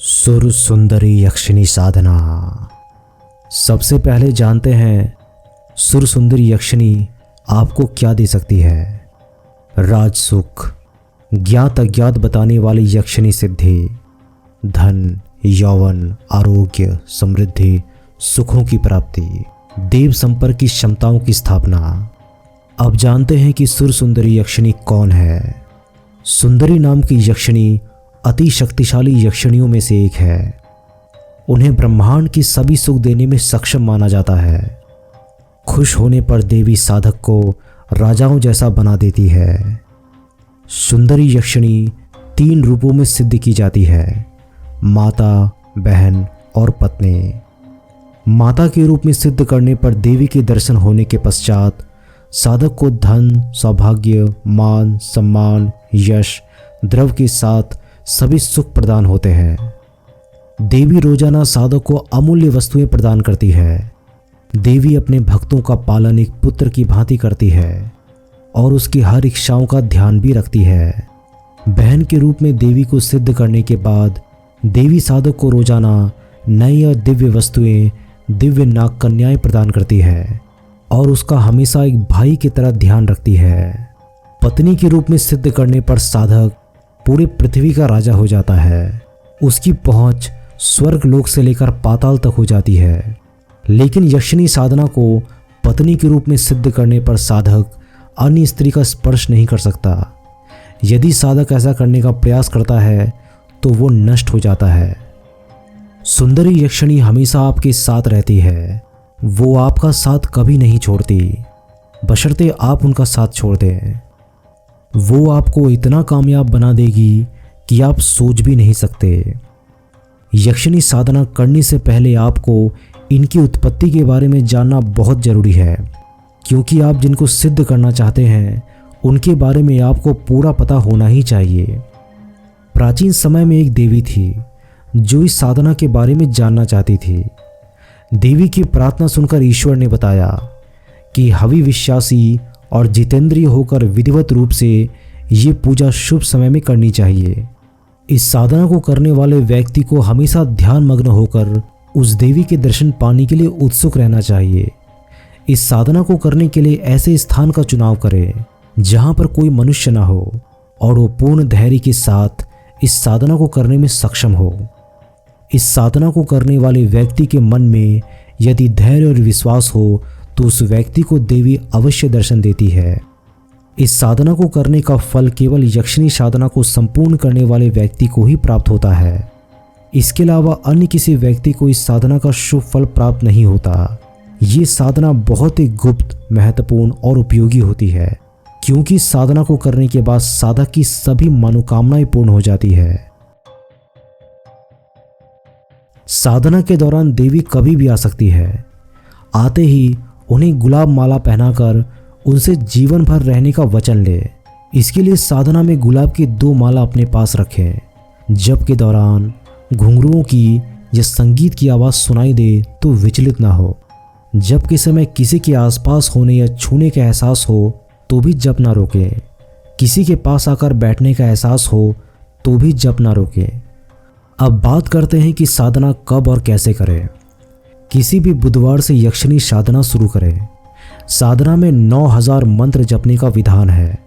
सुर सुंदरी यक्षिणी साधना। सबसे पहले जानते हैं सुर सुंदरी यक्षिणी आपको क्या दे सकती है। राज सुख, ज्ञात अज्ञात बताने वाली यक्षिणी सिद्धि, धन, यौवन, आरोग्य, समृद्धि, सुखों की प्राप्ति, देव संपर्क की क्षमताओं की स्थापना। अब जानते हैं कि सुर सुंदरी यक्षिणी कौन है। सुंदरी नाम की यक्षिणी अति शक्तिशाली यक्षिणियों में से एक है। उन्हें ब्रह्मांड की सभी सुख देने में सक्षम माना जाता है। खुश होने पर देवी साधक को राजाओं जैसा बना देती है। सुंदरी यक्षिणी 3 रूपों में सिद्ध की जाती है, माता, बहन और पत्नी। माता के रूप में सिद्ध करने पर देवी के दर्शन होने के पश्चात साधक को धन, सौभाग्य, मान, सम्मान, यश, द्रव्य के साथ सभी सुख प्रदान होते हैं। देवी रोजाना साधक को अमूल्य वस्तुएं प्रदान करती है। देवी अपने भक्तों का पालन एक पुत्र की भांति करती है और उसकी हर इच्छाओं का ध्यान भी रखती है। बहन के रूप में देवी को सिद्ध करने के बाद देवी साधक को रोजाना नई और दिव्य वस्तुएं, दिव्य नाग कन्याएं प्रदान करती है और उसका हमेशा एक भाई की तरह ध्यान रखती है। पत्नी के रूप में सिद्ध करने पर साधक पूरे पृथ्वी का राजा हो जाता है। उसकी पहुंच स्वर्ग लोक से लेकर पाताल तक हो जाती है। लेकिन यक्षिणी साधना को पत्नी के रूप में सिद्ध करने पर साधक अन्य स्त्री का स्पर्श नहीं कर सकता। यदि साधक ऐसा करने का प्रयास करता है तो वो नष्ट हो जाता है। सुंदरी यक्षिणी हमेशा आपके साथ रहती है। वो आपका साथ कभी नहीं छोड़ती, बशर्ते आप उनका साथ छोड़ दें। वो आपको इतना कामयाब बना देगी कि आप सोच भी नहीं सकते। यक्षिणी साधना करने से पहले आपको इनकी उत्पत्ति के बारे में जानना बहुत जरूरी है, क्योंकि आप जिनको सिद्ध करना चाहते हैं उनके बारे में आपको पूरा पता होना ही चाहिए। प्राचीन समय में एक देवी थी जो इस साधना के बारे में जानना चाहती थी। देवी की प्रार्थना सुनकर ईश्वर ने बताया कि हवि विश्वासी और जितेंद्रिय होकर विधिवत रूप से ये पूजा शुभ समय में करनी चाहिए। इस साधना को करने वाले व्यक्ति को हमेशा ध्यान मग्न होकर उस देवी के दर्शन पाने के लिए उत्सुक रहना चाहिए। इस साधना को करने के लिए ऐसे स्थान का चुनाव करें जहाँ पर कोई मनुष्य ना हो और वो पूर्ण धैर्य के साथ इस साधना को करने में सक्षम हो। इस साधना को करने वाले व्यक्ति के मन में यदि धैर्य और विश्वास हो तो उस व्यक्ति को देवी अवश्य दर्शन देती है। इस साधना को करने का फल केवल यक्षिणी साधना को संपूर्ण करने वाले व्यक्ति को ही प्राप्त होता है। इसके अलावा अन्य किसी व्यक्ति को इस साधना का शुभ फल प्राप्त नहीं होता। ये साधना बहुत ही गुप्त, महत्वपूर्ण और उपयोगी होती है, क्योंकि साधना को करने के बाद साधक की सभी मनोकामनाएं पूर्ण हो जाती है। साधना के दौरान देवी कभी भी आ सकती है। आते ही उन्हें गुलाब माला पहनाकर उनसे जीवन भर रहने का वचन ले। इसके लिए साधना में गुलाब की 2 माला अपने पास रखें। जप के दौरान घुंघरुओं की या संगीत की आवाज़ सुनाई दे तो विचलित ना हो। जप के समय किसी के आसपास होने या छूने का एहसास हो तो भी जप ना रोकें। किसी के पास आकर बैठने का एहसास हो तो भी जप ना रोकें। अब बात करते हैं कि साधना कब और कैसे करें। किसी भी बुधवार से यक्षिणी साधना शुरू करें। साधना में 9000 मंत्र जपने का विधान है।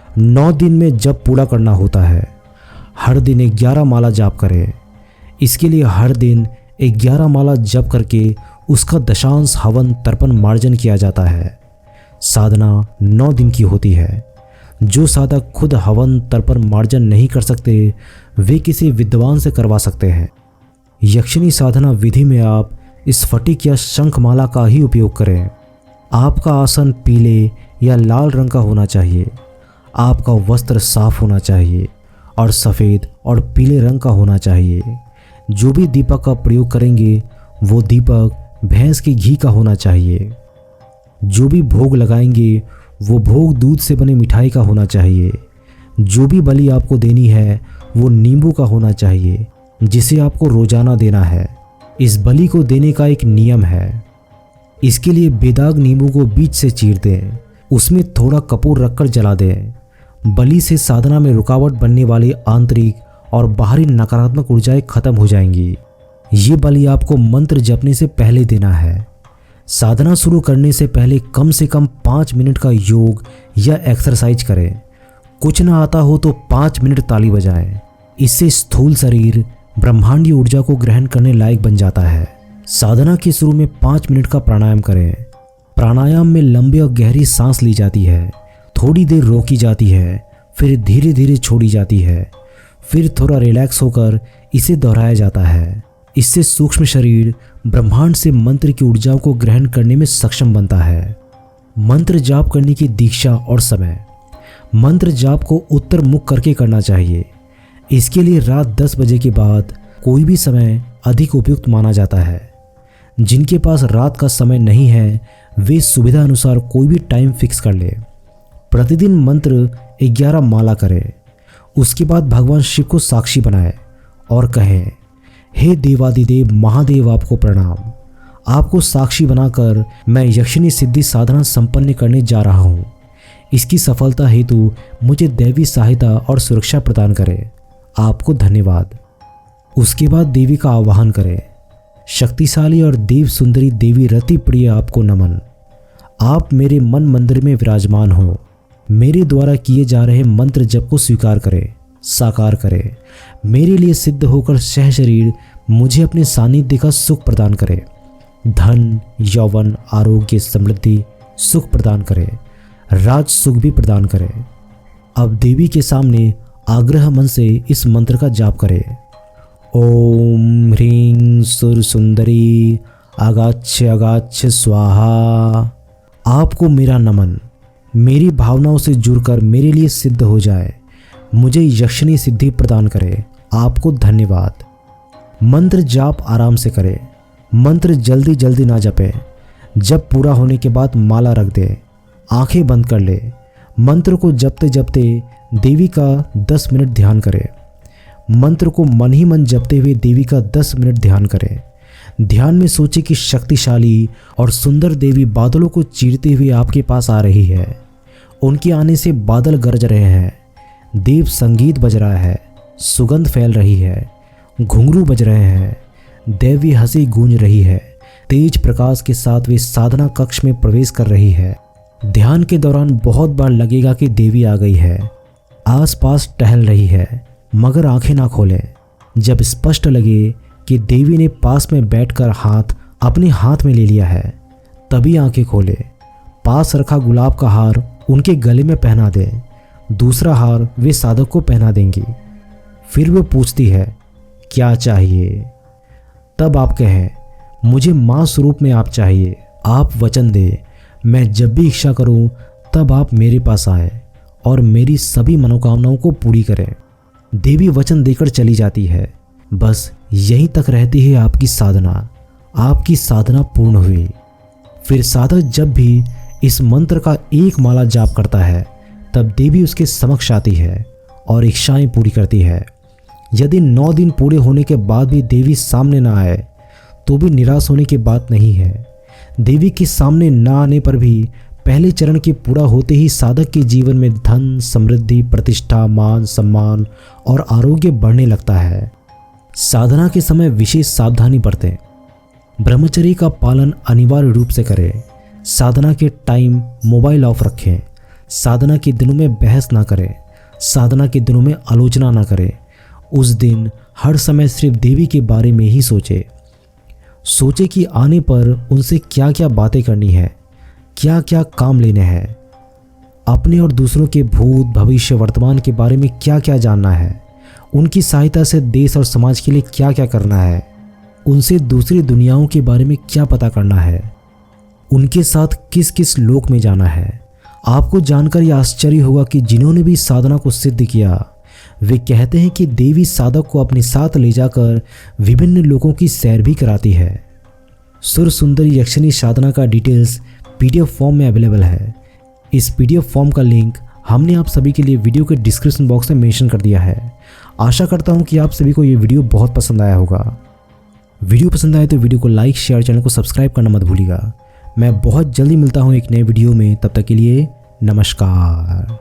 9 दिन में जप पूरा करना होता है। हर दिन 11 माला जाप करें। इसके लिए हर दिन 11 माला जप करके उसका दशांश हवन तर्पण मार्जन किया जाता है। साधना 9 दिन की होती है। जो साधक खुद हवन तर्पण मार्जन नहीं कर सकते वे किसी विद्वान से करवा सकते हैं। यक्षिणी साधना विधि में आप स्फटिक या शंखमाला का ही उपयोग करें। आपका आसन पीले या लाल रंग का होना चाहिए। आपका वस्त्र साफ होना चाहिए और सफ़ेद और पीले रंग का होना चाहिए। जो भी दीपक का प्रयोग करेंगे वो दीपक भैंस के घी का होना चाहिए। जो भी भोग लगाएंगे वो भोग दूध से बने मिठाई का होना चाहिए। जो भी बलि आपको देनी है वो नींबू का होना चाहिए, जिसे आपको रोजाना देना है। इस बलि को देने का एक नियम है। इसके लिए बेदाग नींबू को बीच से चीर दें, उसमें थोड़ा कपूर रखकर जला दें। बलि से साधना में रुकावट बनने वाली आंतरिक और बाहरी नकारात्मक ऊर्जाएं खत्म हो जाएंगी। ये बलि आपको मंत्र जपने से पहले देना है। साधना शुरू करने से पहले कम से कम 5 मिनट का योग या एक्सरसाइज करें। कुछ ना आता हो तो 5 मिनट ताली बजाएं। इससे स्थूल शरीर ब्रह्मांडीय ऊर्जा को ग्रहण करने लायक बन जाता है। साधना के शुरू में 5 मिनट का प्राणायाम करें। प्राणायाम में लंबी और गहरी सांस ली जाती है, थोड़ी देर रोकी जाती है, फिर धीरे धीरे छोड़ी जाती है, फिर थोड़ा रिलैक्स होकर इसे दोहराया जाता है। इससे सूक्ष्म शरीर ब्रह्मांड से मंत्र की ऊर्जाओं को ग्रहण करने में सक्षम बनता है। मंत्र जाप करने की दीक्षा और समय। मंत्र जाप को उत्तर मुख करके करना चाहिए। इसके लिए रात 10 बजे के बाद कोई भी समय अधिक उपयुक्त माना जाता है। जिनके पास रात का समय नहीं है वे सुविधा अनुसार कोई भी टाइम फिक्स कर ले। प्रतिदिन मंत्र 11 माला करें। उसके बाद भगवान शिव को साक्षी बनाए और कहें, हे देवादिदेव महादेव आपको प्रणाम। आपको साक्षी बनाकर मैं यक्षिणी सिद्धि साधना संपन्न करने जा रहा हूँ। इसकी सफलता हेतु मुझे दैवी सहायता और सुरक्षा प्रदान करें। आपको धन्यवाद। उसके बाद देवी का आवाहन करें। शक्तिशाली और देव सुंदरी देवी रति प्रिय आपको नमन। आप मेरे मन मंदिर में विराजमान हो। मेरे द्वारा किए जा रहे मंत्र जप को स्वीकार करें, साकार करें। मेरे लिए सिद्ध होकर सह शरीर मुझे अपने सानिध्य का सुख प्रदान करे। धन, यौवन, आरोग्य, समृद्धि, सुख प्रदान करे। राज सुख भी प्रदान करे। अब देवी के सामने आग्रह मन से इस मंत्र का जाप करें। ओम ह्रीं सुर सुंदरी अगाच्छ अगाच्छ स्वाहा। आपको मेरा नमन। मेरी भावनाओं से जुड़कर मेरे लिए सिद्ध हो जाए। मुझे यक्षिणी सिद्धि प्रदान करे। आपको धन्यवाद। मंत्र जाप आराम से करें। मंत्र जल्दी जल्दी ना जपें। जब पूरा होने के बाद माला रख दें। आंखें बंद कर ले। मंत्र को जपते जपते देवी का 10 मिनट ध्यान करें। मंत्र को मन ही मन जपते हुए देवी का 10 मिनट ध्यान करें। ध्यान में सोचे कि शक्तिशाली और सुंदर देवी बादलों को चीरते हुए आपके पास आ रही है। उनके आने से बादल गरज रहे हैं। देव संगीत बज रहा है। सुगंध फैल रही है। घुंघरू बज रहे हैं। दैवी हंसी गूंज रही है। तेज प्रकाश के साथ वे साधना कक्ष में प्रवेश कर रही है। ध्यान के दौरान बहुत बार लगेगा कि देवी आ गई है। आसपास टहल रही है, मगर आंखें ना खोलें। जब स्पष्ट लगे कि देवी ने पास में बैठकर हाथ अपने हाथ में ले लिया है, तभी आंखें खोले। पास रखा गुलाब का हार उनके गले में पहना दे। दूसरा हार वे साधक को पहना देंगी। फिर वो पूछती है, क्या चाहिए? तब आप कहें, मुझे माँ स्वरूप में आप चाहिए। आप वचन दे, मैं जब भी इच्छा करूं तब आप मेरे पास आए और मेरी सभी मनोकामनाओं को पूरी करें। देवी वचन देकर चली जाती है। बस यहीं तक रहती है आपकी साधना। आपकी साधना पूर्ण हुई। फिर साधक जब भी इस मंत्र का एक माला जाप करता है तब देवी उसके समक्ष आती है और इच्छाएं पूरी करती है। यदि 9 दिन पूरे होने के बाद भी देवी सामने ना आए तो भी निराश होने की बात नहीं है। देवी के सामने ना आने पर भी पहले चरण के पूरा होते ही साधक के जीवन में धन, समृद्धि, प्रतिष्ठा, मान, सम्मान और आरोग्य बढ़ने लगता है। साधना के समय विशेष सावधानी बरतें। ब्रह्मचर्य का पालन अनिवार्य रूप से करें। साधना के टाइम मोबाइल ऑफ रखें। साधना के दिनों में बहस ना करें। साधना के दिनों में आलोचना ना करें। उस दिन हर समय सिर्फ देवी के बारे में ही सोचे कि आने पर उनसे क्या क्या बातें करनी है, क्या क्या काम लेने हैं, अपने और दूसरों के भूत, भविष्य, वर्तमान के बारे में क्या क्या जानना है, उनकी सहायता से देश और समाज के लिए क्या क्या करना है, उनसे दूसरी दुनियाओं के बारे में क्या पता करना है, उनके साथ किस किस लोक में जाना है। आपको जानकर यह आश्चर्य होगा कि जिन्होंने भी साधना को सिद्ध किया वे कहते हैं कि देवी साधक को अपने साथ ले जाकर विभिन्न लोगों की सैर भी कराती है। सुर सुंदरी यक्षिणी साधना का डिटेल्स पीडीएफ फॉर्म में अवेलेबल है। इस पीडीएफ फॉर्म का लिंक हमने आप सभी के लिए वीडियो के डिस्क्रिप्शन बॉक्स में मेंशन कर दिया है। आशा करता हूं कि आप सभी को ये वीडियो बहुत पसंद आया होगा। वीडियो पसंद आए तो वीडियो को लाइक, शेयर, चैनल को सब्सक्राइब करना मत भूलिएगा। मैं बहुत जल्दी मिलता हूं एक नए वीडियो में। तब तक के लिए नमस्कार।